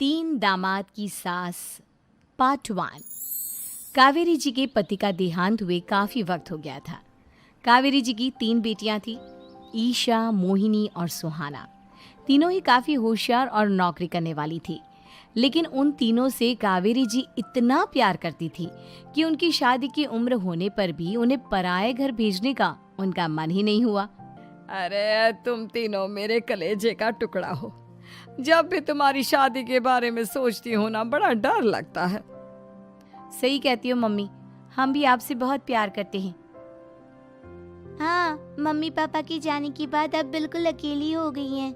तीन दामाद की सास पार्ट 1। कावेरी जी के पति का देहांत हुए काफ़ी वक्त हो गया था। कावेरी जी की 3 बेटियां थीं, ईशा, मोहिनी और सुहाना। तीनों ही काफ़ी होशियार और नौकरी करने वाली थी। लेकिन उन तीनों से कावेरी जी इतना प्यार करती थी कि उनकी शादी की उम्र होने पर भी उन्हें पराए घर भेजने का उनका मन ही नहीं हुआ। अरे तुम तीनों मेरे कलेजे का टुकड़ा हो। जब भी तुम्हारी शादी के बारे में सोचती हूँ ना, बड़ा डर लगता है। सही कहती हो मम्मी, हम भी आपसे बहुत प्यार करते हैं। हाँ, मम्मी पापा के जाने के बाद अब बिल्कुल अकेली हो गई हैं।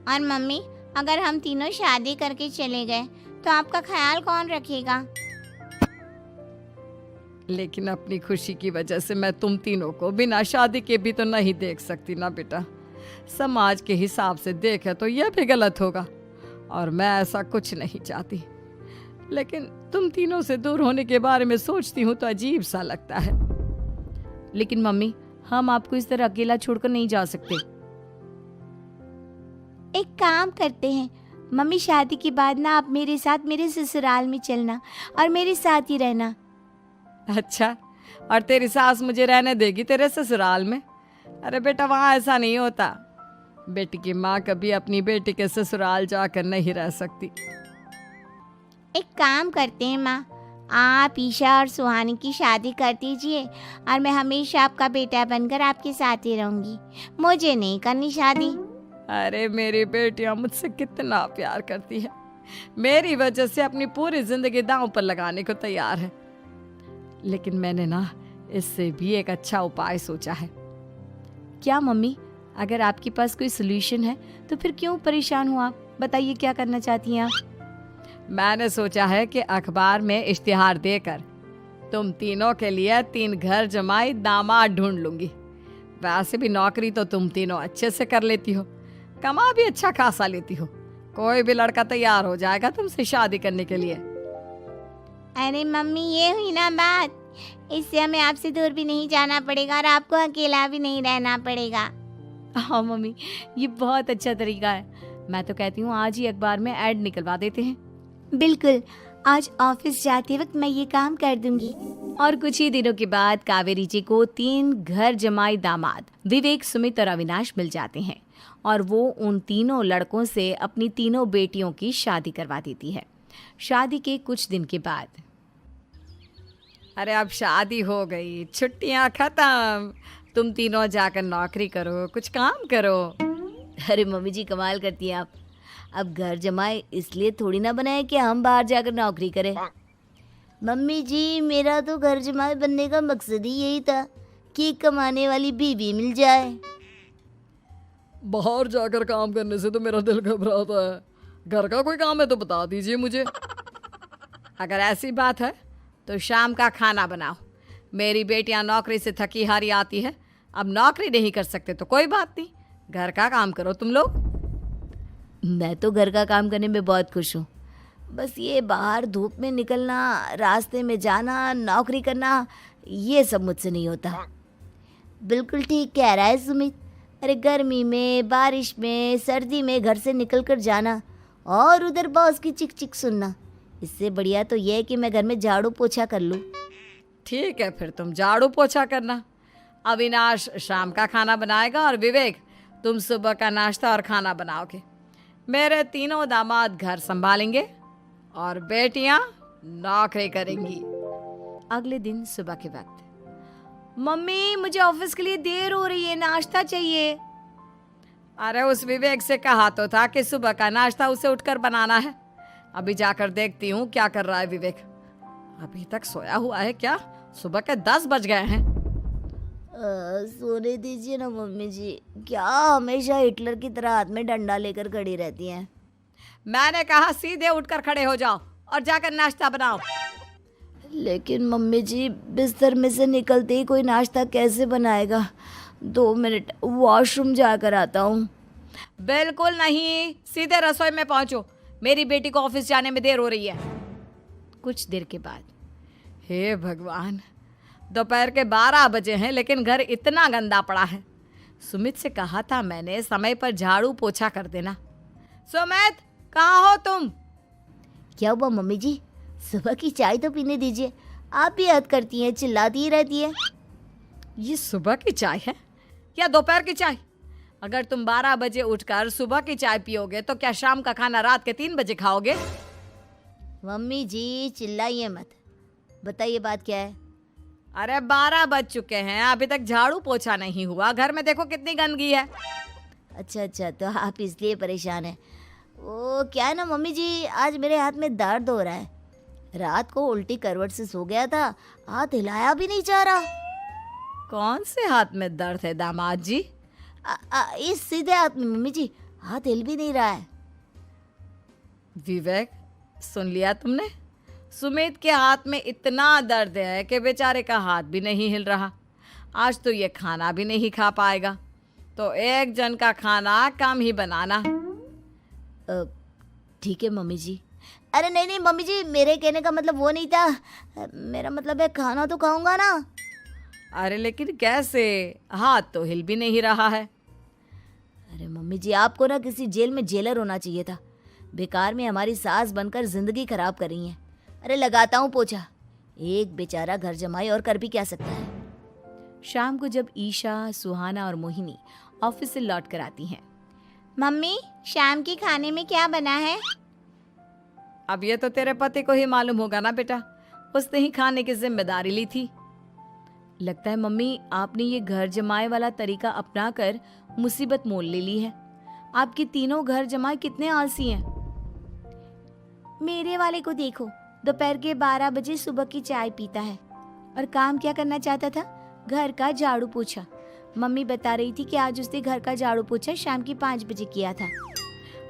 और मम्मी, अगर हम तीनों शादी करके चले गए तो आपका ख्याल कौन रखेगा? लेकिन अपनी खुशी की वजह से मैं तुम तीनों को बिना शादी के भी तो नहीं देख सकती ना बेटा। समाज के हिसाब से देखे तो यह भी गलत होगा और मैं ऐसा कुछ नहीं चाहती। लेकिन तुम तीनों से दूर होने के बारे में सोचती हूँ तो अजीब सा लगता है। लेकिन मम्मी, हम आपको इस तरह अकेला छोड़कर नहीं जा सकते। एक काम करते हैं मम्मी, शादी के बाद ना आप मेरे साथ मेरे ससुराल में चलना और मेरे साथ ही रहना। अच्छा, और तेरी सास मुझे रहने देगी तेरे ससुराल में? अरे बेटा, वहाँ ऐसा नहीं होता। बेटी की माँ कभी अपनी बेटी के ससुराल जाकर नहीं रह सकती। एक काम करते हैं माँ, आप ईशा और सुहानी की शादी कर दीजिए और मैं हमेशा आपका बेटा बनकर आपके साथ ही रहूंगी। मुझे नहीं करनी शादी। अरे मेरी बेटियां मुझसे कितना प्यार करती है, मेरी वजह से अपनी पूरी जिंदगी दांव पर लगाने को तैयार है। लेकिन मैंने ना इससे भी एक अच्छा उपाय सोचा है। क्या मम्मी? अगर आपके पास कोई सोल्यूशन है तो फिर क्यों परेशान हो आप? बताइए, क्या करना चाहती हैं आप? मैंने सोचा है कि अखबार में इश्तिहार देकर तुम तीनों के लिए 3 घर जमाई दामाद ढूंढ लूंगी। वैसे भी नौकरी तो तुम तीनों अच्छे से कर लेती हो, कमा भी अच्छा खासा लेती हो। कोई भी लड़का तैयार हो जाएगा तुमसे शादी करने के लिए। अरे मम्मी, ये हुई ना बात। इससे हमें आपसे दूर भी नहीं जाना पड़ेगा और आपको अकेला भी नहीं रहना पड़ेगा। हाँ मम्मी, ये बहुत अच्छा तरीका है। मैं तो कहती हूँ आज ही अखबार में ऐड निकलवा देते हैं। बिल्कुल, आज ऑफिस जाते वक्त मैं ये काम कर दूंगी। और कुछ ही दिनों के बाद कावेरी जी को 3 घर जमाई दामाद विवेक, सुमित और अविनाश मिल जाते हैं और वो उन तीनों लड़कों से अपनी तीनों बेटियों की शादी करवा देती है। शादी के कुछ दिन के बाद, अरे अब शादी हो गई, छुट्टियां खत्म, तुम तीनों जाकर नौकरी करो, कुछ काम करो। अरे मम्मी जी, कमाल करती हैं आप। अब घर जमाए इसलिए थोड़ी ना बनाए कि हम बाहर जाकर नौकरी करें। मम्मी जी, मेरा तो घर जमाई बनने का मकसद ही यही था कि कमाने वाली बीवी मिल जाए। बाहर जाकर काम करने से तो मेरा दिल घबराता है। घर का कोई काम है तो बता दीजिए मुझे। अगर ऐसी बात है तो शाम का खाना बनाओ। मेरी बेटियां नौकरी से थकी हारी आती है, अब नौकरी नहीं कर सकते तो कोई बात नहीं, घर का काम करो तुम लोग। मैं तो घर का काम करने में बहुत खुश हूँ। बस ये बाहर धूप में निकलना, रास्ते में जाना, नौकरी करना, ये सब मुझसे नहीं होता। बिल्कुल ठीक कह रहा है सुमित। अरे गर्मी में, बारिश में, सर्दी में घर से निकल कर जाना और उधर बॉस की चिक चिक सुनना, इससे बढ़िया तो यह है कि मैं घर में झाड़ू पोछा कर लूँ। ठीक है, फिर तुम झाड़ू पोछा करना। अविनाश शाम का खाना बनाएगा और विवेक तुम सुबह का नाश्ता और खाना बनाओगे। मेरे तीनों दामाद घर संभालेंगे और बेटियां नौकरी करेंगी। अगले दिन सुबह के वक्त, मम्मी मुझे ऑफिस के लिए देर हो रही है, नाश्ता चाहिए। अरे उस विवेक से कहा तो था कि सुबह का नाश्ता उसे उठकर बनाना है। अभी जाकर देखती हूँ क्या कर रहा है विवेक। अभी तक सोया हुआ है क्या? सुबह के 10 बज गए हैं। सोने दीजिए ना मम्मी जी, क्या हमेशा हिटलर की तरह हाथ में डंडा लेकर खड़ी रहती हैं। मैंने कहा सीधे उठकर खड़े हो जाओ और जाकर नाश्ता बनाओ। लेकिन मम्मी जी, बिस्तर में से निकलते ही कोई नाश्ता कैसे बनाएगा? 2 मिनट, वॉशरूम जाकर आता हूँ। बिल्कुल नहीं, सीधे रसोई में पहुंचो, मेरी बेटी को ऑफिस जाने में देर हो रही है। कुछ देर के बाद, हे भगवान, दोपहर के 12 बजे हैं लेकिन घर इतना गंदा पड़ा है। सुमित से कहा था मैंने समय पर झाड़ू पोछा कर देना। सुमित, कहाँ हो तुम? क्या हुआ मम्मी जी? सुबह की चाय तो पीने दीजिए। आप भी हद करती हैं, चिल्लाती ही रहती है। ये सुबह की चाय है या दोपहर की चाय? अगर तुम 12 बजे उठकर सुबह की चाय पियोगे तो क्या शाम का खाना रात के 3 बजे खाओगे? मम्मी जी चिल्लाइए मत। बताइए बात क्या है? अरे 12 बज चुके हैं, अभी तक झाड़ू पोछा नहीं हुआ। घर में देखो कितनी गंदगी है। अच्छा, तो आप इसलिए परेशान हैं। वो क्या है ना मम्मी जी, आज मेरे हाथ में दर्द हो रहा है। रात को उल्टी करवट से सो गया था, हाथ हिलाया भी नहीं जा रहा। कौन से हाथ में दर्द है दामाद जी? इस सीधे हाथ में मम्मी जी, हाथ हिल भी नहीं रहा है। विवेक, सुन लिया तुमने? सुमित के हाथ में इतना दर्द है कि बेचारे का हाथ भी नहीं हिल रहा। आज तो ये खाना भी नहीं खा पाएगा। तो एक जन का खाना कम ही बनाना। ठीक है मम्मी जी। अरे नहीं मम्मी जी, मेरे कहने का मतलब वो नहीं था। मेरा मतलब है खाना तो खाऊंगा ना। अरे लेकिन कैसे? हाथ तो हिल भी नहीं रहा है। अरे मम्मी जी, आपको ना किसी जेल में जेलर होना चाहिए था। बेकार में हमारी सास बनकर जिंदगी खराब कर रही हैं। अरे लगाता हूँ पोछा। एक बेचारा घर जमाए और कर भी क्या सकता है। शाम को जब ईशा, सुहाना और मोहिनी ऑफिस से लौट कर आती हैं। मम्मी, शाम के खाने में क्या बना है? अब ये तो तेरे पति को ही मालूम होगा ना बेटा, उसने ही खाने की जिम्मेदारी ली थी। लगता है मम्मी आपने ये घर जमाए वाला तरीका अपनाकर मुसीबत मोल ले ली है। आपके तीनों घर जमाए कितने आलसी हैं। मेरे वाले को देखो, दोपहर के 12 बजे सुबह की चाय पीता है और काम क्या करना चाहता था? घर का झाड़ू पोछा। मम्मी बता रही थी कि आज उसने घर का झाड़ू पोछा शाम की 5 बजे किया था।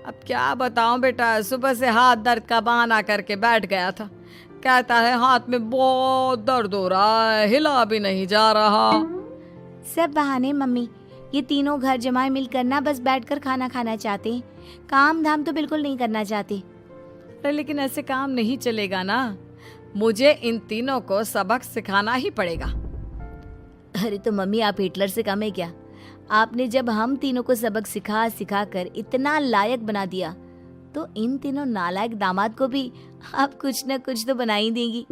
अब क्या बताऊं बेटा, सुबह से हाथ दर्द का बहाना करके बैठ गया था। कहता है हाथ में बहुत दर्द हो रहा है, हिला भी नहीं जा रहा। सब बहाने मम्मी। ये तीनों घर जमाए मिलकर ना बस बैठकर खाना खाना चाहते हैं, काम धाम तो बिल्कुल नहीं करना चाहते। अरे लेकिन ऐसे काम नहीं चलेगा ना, मुझे इन तीनों को सबक सिखाना ही पड़ेगा। अरे तो मम्मी, आप हिटलर से कम है क्या? आपने जब हम तीनों को सबक सिखा कर इतना लायक बना दिया, तो इन तीनों नालायक दामाद को भी आप कुछ न कुछ तो बना ही देंगी।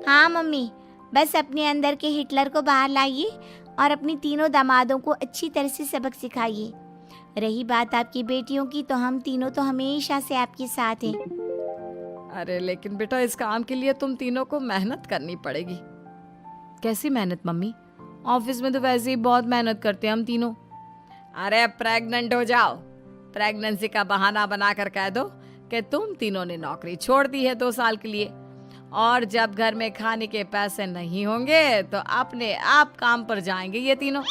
हाँ मम्मी, बस अपने अंदर के हिटलर को बाहर लाइए और अपनी तीनों दामादों को अच्छी तरह से सबक सिखाइए। रही बात आपकी बेटियों की, तो हम तीनों तो हमेशा से आपके साथ हैं। अरे लेकिन बेटा, इस काम के लिए तुम तीनों को मेहनत करनी पड़ेगी। कैसी मेहनत मम्मी? ऑफिस में तो वैसे ही बहुत मेहनत करते हैं हम तीनों। अरे प्रेग्नेंट हो जाओ, प्रेगनेंसी का बहाना बनाकर कह दो कि तुम तीनों ने नौकरी छोड़ दी है 2 साल के लिए, और जब घर में खाने के पैसे नहीं होंगे तो अपने आप काम पर जाएंगे ये तीनों।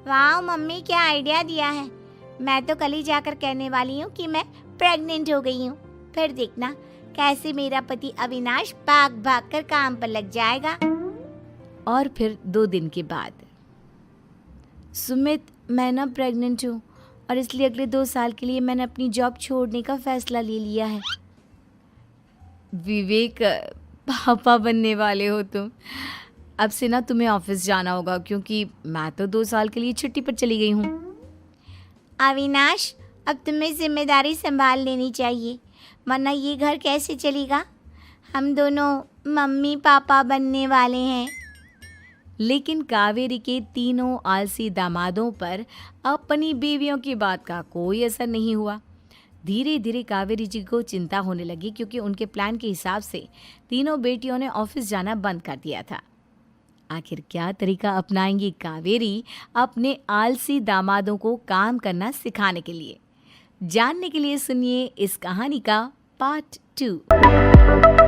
वाह मम्मी, क्या आइडिया दिया है। मैं तो कल ही जाकर कहने वाली हूँ कि मैं प्रेग्नेंट हो गई हूँ। फिर देखना कैसे मेरा पति अविनाश भाग भाग कर काम पर लग जाएगा। और फिर 2 दिन के बाद, सुमित, मैं ना प्रेग्नेंट हूँ और इसलिए अगले 2 साल के लिए मैंने अपनी जॉब छोड़ने का फैसला ले लिया है। विवेक, पापा बनने वाले हो तुम। अब से ना तुम्हें ऑफिस जाना होगा, क्योंकि मैं तो 2 साल के लिए छुट्टी पर चली गई हूँ। अविनाश, अब तुम्हें जिम्मेदारी संभाल लेनी चाहिए, वरना ये घर कैसे चलेगा। हम दोनों मम्मी पापा बनने वाले हैं। लेकिन कावेरी के तीनों आलसी दामादों पर अपनी बीवियों की बात का कोई असर नहीं हुआ। धीरे धीरे कावेरी जी को चिंता होने लगी, क्योंकि उनके प्लान के हिसाब से तीनों बेटियों ने ऑफिस जाना बंद कर दिया था। आखिर क्या तरीका अपनाएंगी कावेरी अपने आलसी दामादों को काम करना सिखाने के लिए? जानने के लिए सुनिए इस कहानी का पार्ट 2।